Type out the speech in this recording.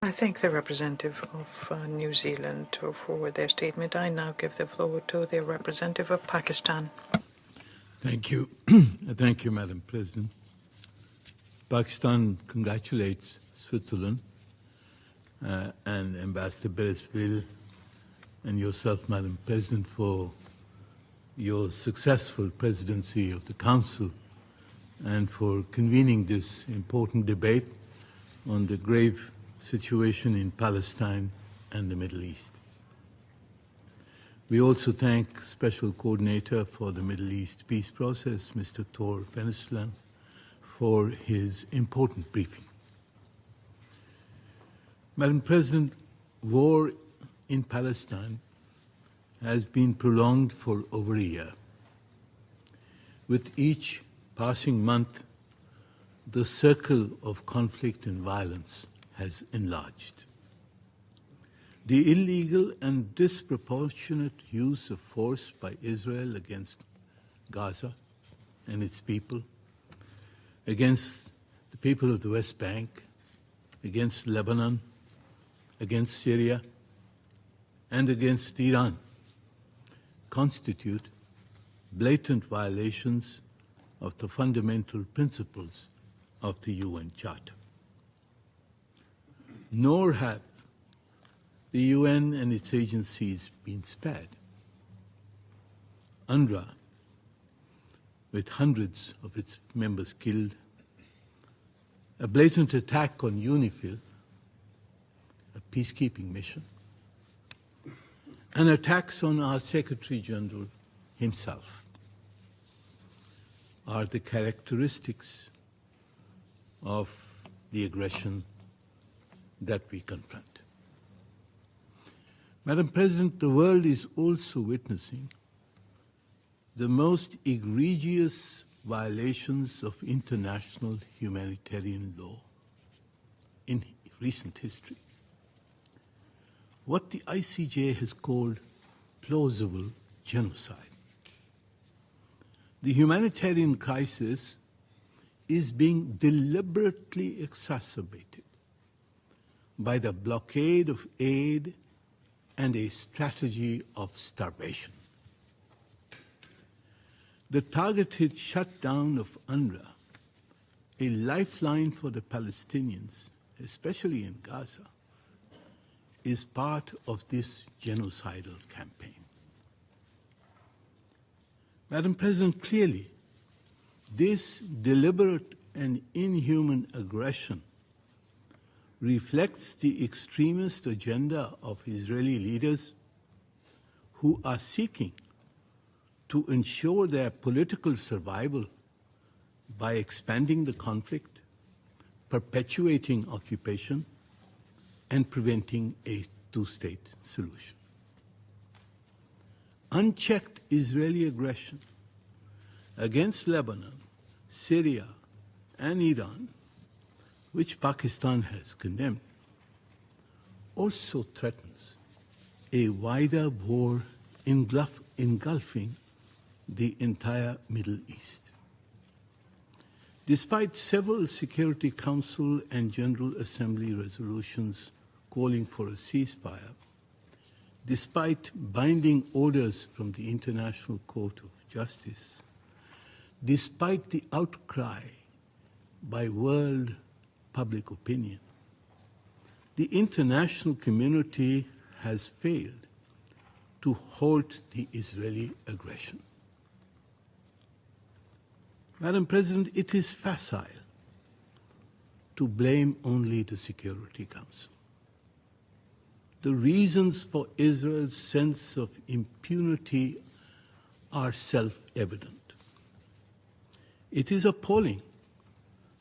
I thank the representative of New Zealand for their statement. I now give the floor to the representative of Pakistan. Thank you. Thank you, Madam President. Pakistan congratulates Switzerland and Ambassador Beresville and yourself, Madam President, for your successful presidency of the Council and for convening this important debate on the grave situation in Palestine and the Middle East. We also thank Special Coordinator for the Middle East Peace Process, Mr. Thor Fennesland, for his important briefing. Madam President, war in Palestine has been prolonged for over a year. With each passing month, the circle of conflict and violence has enlarged. The illegal and disproportionate use of force by Israel against Gaza and its people, against the people of the West Bank, against Lebanon, against Syria, and against Iran, constitute blatant violations of the fundamental principles of the UN Charter. Nor have the UN and its agencies been spared. UNRWA, with hundreds of its members killed, a blatant attack on UNIFIL, a peacekeeping mission, and attacks on our Secretary General himself are the characteristics of the aggression that we confront. Madam President, the world is also witnessing the most egregious violations of international humanitarian law in recent history. What the ICJ has called plausible genocide. The humanitarian crisis is being deliberately exacerbated by the blockade of aid and a strategy of starvation. The targeted shutdown of UNRWA, a lifeline for the Palestinians, especially in Gaza, is part of this genocidal campaign. Madam President, clearly, this deliberate and inhuman aggression reflects the extremist agenda of Israeli leaders who are seeking to ensure their political survival by expanding the conflict, perpetuating occupation, and preventing a two-state solution. Unchecked Israeli aggression against Lebanon, Syria, and Iran, which Pakistan has condemned, also threatens a wider war engulfing the entire Middle East. Despite several Security Council and General Assembly resolutions calling for a ceasefire, despite binding orders from the International Court of Justice, despite the outcry by world public opinion, the international community has failed to halt the Israeli aggression. Madam President, it is facile to blame only the Security Council. The reasons for Israel's sense of impunity are self-evident. It is appalling